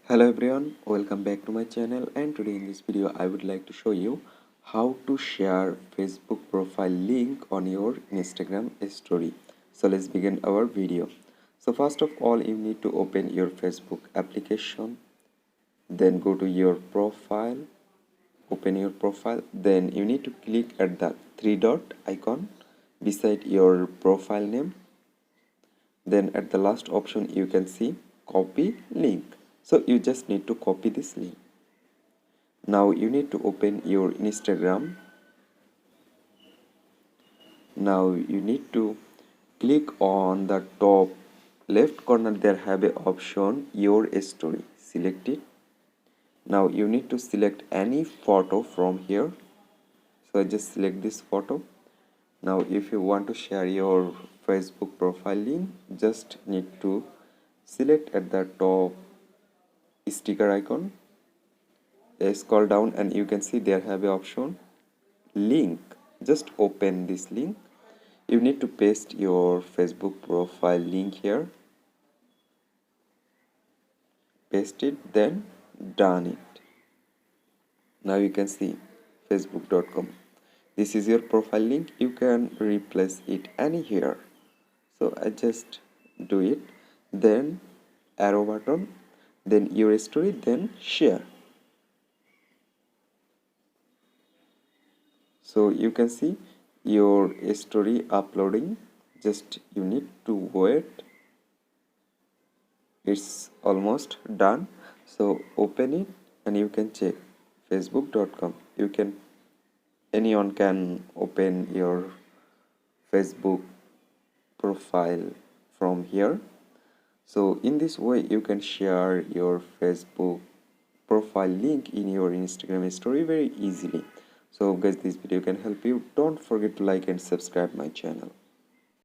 Hello everyone, welcome back to my channel, and today in this video I would like to show you how to share Facebook profile link on your Instagram story. So let's begin our video. So first of all, you need to open your Facebook application, then go to your profile, open your profile, then you need to click at the three dot icon beside your profile name. Then at the last option you can see copy link. So you just need to copy this link. Now you need to open your Instagram. Now you need to click on the top left corner. There have a option your story. Select it. Now you need to select any photo from here. So I just select this photo. Now if you want to share your Facebook profile link, just need to select at the top sticker icon, scroll down, and you can see there have a option link. Just open this link. You need to paste your Facebook profile link here, paste it, then done it. Now you can see facebook.com. This is your profile link. You can replace it any here. So I just do it, then arrow button, then your story, then share. So you can see your story uploading. Just you need to wait. It's almost done. So open it and you can check facebook.com. Anyone can open your Facebook profile from here. So in this way you can share your Facebook profile link in your Instagram story very easily. So guys, this video can help you. Don't forget to like and subscribe my channel.